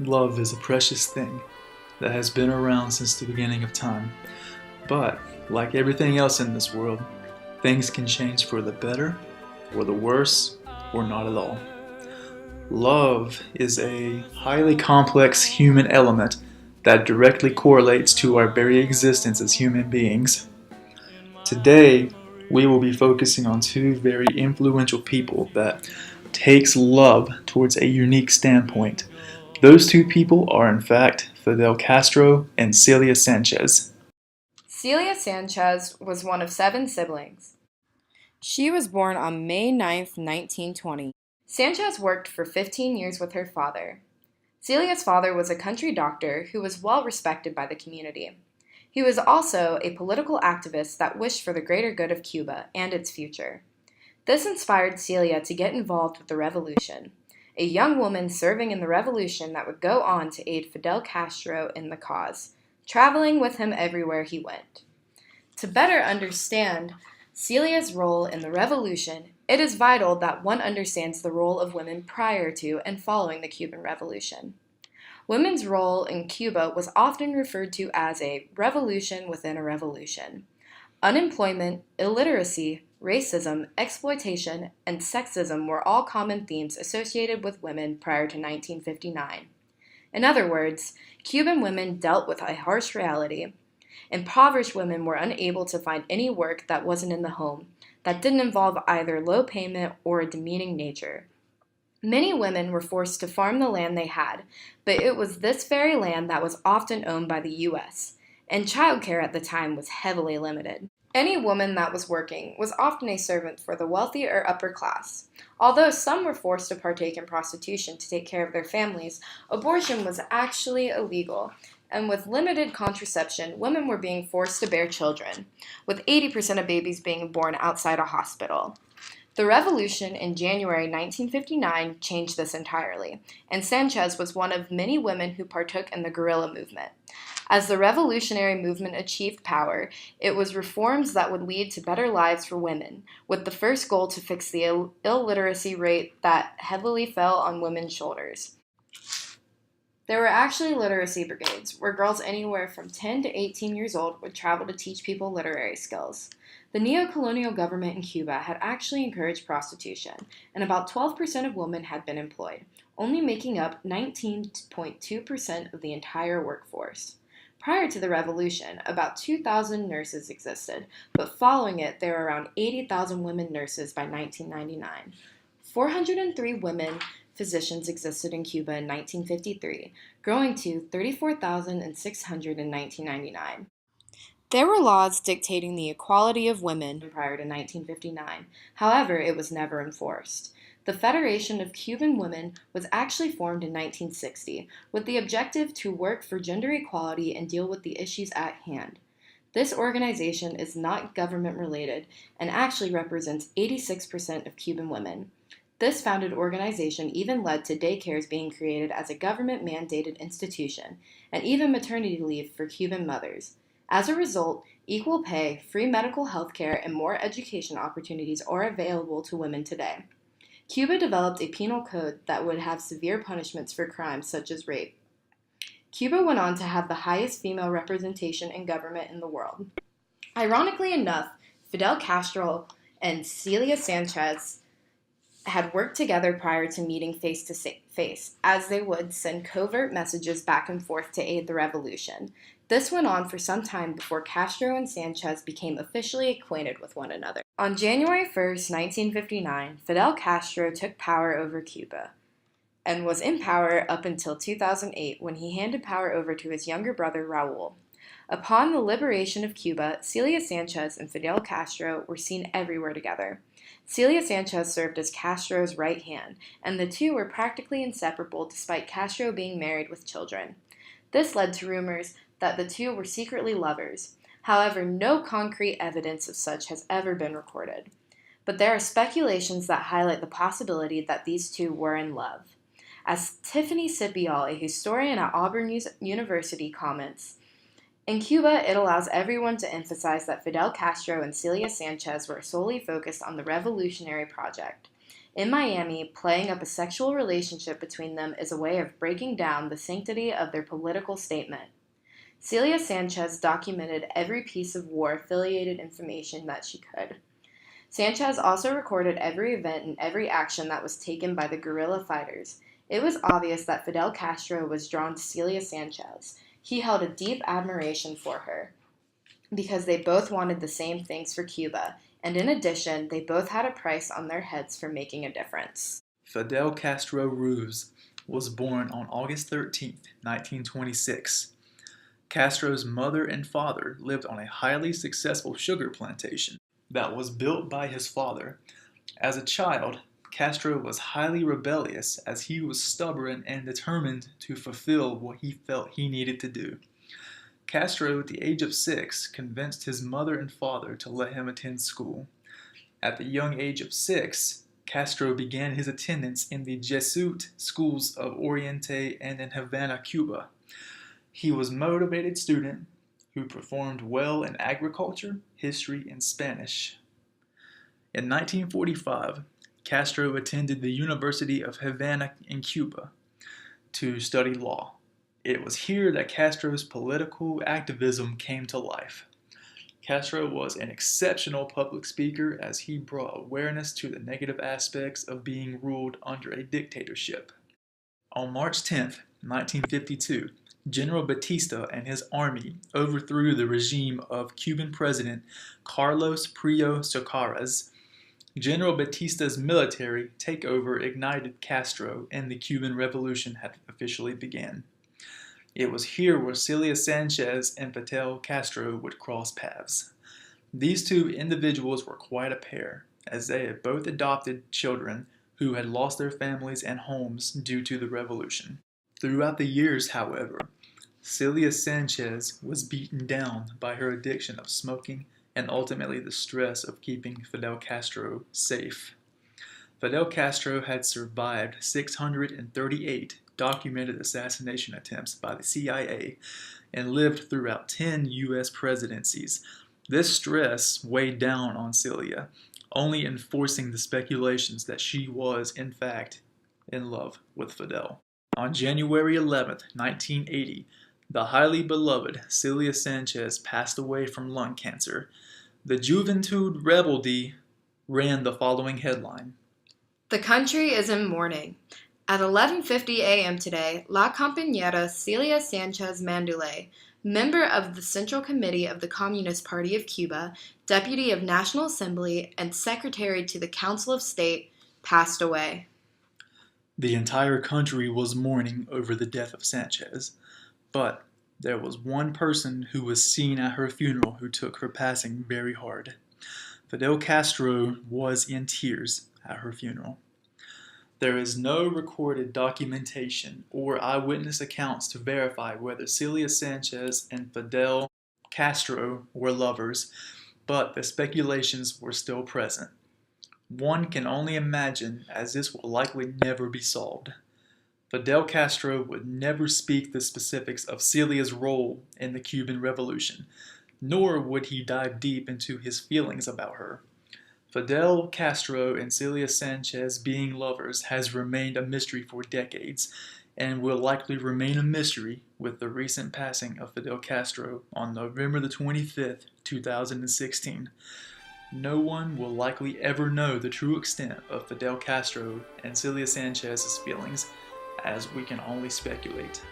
Love is a precious thing that has been around since the beginning of time. But, like everything else in this world, things can change for the better, or the worse, or not at all. Love is a highly complex human element that directly correlates to our very existence as human beings. Today, we will be focusing on two very influential people that takes love towards a unique standpoint. Those two people are, in fact, Fidel Castro and Celia Sanchez. Celia Sanchez was one of 7 siblings. She was born on May 9, 1920. Sanchez worked for 15 years with her father. Celia's father was a country doctor who was well respected by the community. He was also a political activist that wished for the greater good of Cuba and its future. This inspired Celia to get involved with the revolution, a young woman serving in the revolution that would go on to aid Fidel Castro in the cause, traveling with him everywhere he went. To better understand Celia's role in the revolution, it is vital that one understands the role of women prior to and following the Cuban Revolution. Women's role in Cuba was often referred to as a revolution within a revolution. Unemployment, illiteracy, racism, exploitation, and sexism were all common themes associated with women prior to 1959. In other words, Cuban women dealt with a harsh reality. Impoverished women were unable to find any work that wasn't in the home, that didn't involve either low payment or a demeaning nature. Many women were forced to farm the land they had, but it was this very land that was often owned by the U.S., and childcare at the time was heavily limited. Any woman that was working was often a servant for the wealthy or upper class. Although some were forced to partake in prostitution to take care of their families, abortion was actually illegal, and with limited contraception, women were being forced to bear children, with 80% of babies being born outside a hospital. The revolution in January 1959 changed this entirely, and Sanchez was one of many women who partook in the guerrilla movement. As the revolutionary movement achieved power, it was reforms that would lead to better lives for women, with the first goal to fix the illiteracy rate that heavily fell on women's shoulders. There were actually literacy brigades, where girls anywhere from 10 to 18 years old would travel to teach people literary skills. The neo-colonial government in Cuba had actually encouraged prostitution, and about 12% of women had been employed, only making up 19.2% of the entire workforce. Prior to the revolution, about 2,000 nurses existed, but following it, there were around 80,000 women nurses by 1999. 403 women physicians existed in Cuba in 1953, growing to 34,600 in 1999. There were laws dictating the equality of women prior to 1959. However, it was never enforced. The Federation of Cuban Women was actually formed in 1960 with the objective to work for gender equality and deal with the issues at hand. This organization is not government related and actually represents 86% of Cuban women. This founded organization even led to daycares being created as a government-mandated institution, and even maternity leave for Cuban mothers. As a result, equal pay, free medical health care, and more education opportunities are available to women today. Cuba developed a penal code that would have severe punishments for crimes such as rape. Cuba went on to have the highest female representation in government in the world. Ironically enough, Fidel Castro and Celia Sanchez had worked together prior to meeting face to face, as they would send covert messages back and forth to aid the revolution. This went on for some time before Castro and Sanchez became officially acquainted with one another. On January 1st, 1959, Fidel Castro took power over Cuba and was in power up until 2008 when he handed power over to his younger brother Raul. Upon the liberation of Cuba, Celia Sanchez and Fidel Castro were seen everywhere together. Celia Sanchez served as Castro's right hand, and the two were practically inseparable despite Castro being married with children. This led to rumors that the two were secretly lovers. However, no concrete evidence of such has ever been recorded. But there are speculations that highlight the possibility that these two were in love. As Tiffany Sipial, a historian at Auburn University, comments, in Cuba, it allows everyone to emphasize that Fidel Castro and Celia Sanchez were solely focused on the revolutionary project. In Miami, playing up a sexual relationship between them is a way of breaking down the sanctity of their political statement. Celia Sanchez documented every piece of war-affiliated information that she could. Sanchez also recorded every event and every action that was taken by the guerrilla fighters. It was obvious that Fidel Castro was drawn to Celia Sanchez. He held a deep admiration for her because they both wanted the same things for Cuba, and in addition, they both had a price on their heads for making a difference. Fidel Castro Ruz was born on August 13, 1926. Castro's mother and father lived on a highly successful sugar plantation that was built by his father. As a child, Castro was highly rebellious as he was stubborn and determined to fulfill what he felt he needed to do. Castro, at the age of 6, convinced his mother and father to let him attend school. At the young age of 6, Castro began his attendance in the Jesuit schools of Oriente and in Havana, Cuba. He was a motivated student who performed well in agriculture, history, and Spanish. In 1945, Castro attended the University of Havana in Cuba to study law. It was here that Castro's political activism came to life. Castro was an exceptional public speaker as he brought awareness to the negative aspects of being ruled under a dictatorship. On March 10, 1952, General Batista and his army overthrew the regime of Cuban President Carlos Prio Socaras. General Batista's military takeover ignited Castro and the Cuban Revolution had officially begun. It was here where Celia Sanchez and Fidel Castro would cross paths. These two individuals were quite a pair, as they had both adopted children who had lost their families and homes due to the revolution. Throughout the years, however, Celia Sanchez was beaten down by her addiction of smoking and ultimately the stress of keeping Fidel Castro safe. Fidel Castro had survived 638 documented assassination attempts by the CIA and lived throughout 10 U.S. presidencies. This stress weighed down on Celia, only enforcing the speculations that she was, in fact, in love with Fidel. On January 11, 1980, the highly beloved Celia Sanchez passed away from lung cancer. The Juventud Rebelde ran the following headline: The country is in mourning. At 11:50 a.m. today, La Compañera Celia Sanchez Mandulay, member of the Central Committee of the Communist Party of Cuba, Deputy of National Assembly, and Secretary to the Council of State, passed away. The entire country was mourning over the death of Sanchez, but there was one person who was seen at her funeral who took her passing very hard. Fidel Castro was in tears at her funeral. There is no recorded documentation or eyewitness accounts to verify whether Celia Sanchez and Fidel Castro were lovers, but the speculations were still present. One can only imagine, as this will likely never be solved. Fidel Castro would never speak the specifics of Celia's role in the Cuban Revolution, nor would he dive deep into his feelings about her. Fidel Castro and Celia Sanchez being lovers has remained a mystery for decades, and will likely remain a mystery with the recent passing of Fidel Castro on November the 25th, 2016. No one will likely ever know the true extent of Fidel Castro and Celia Sanchez's feelings, as we can only speculate.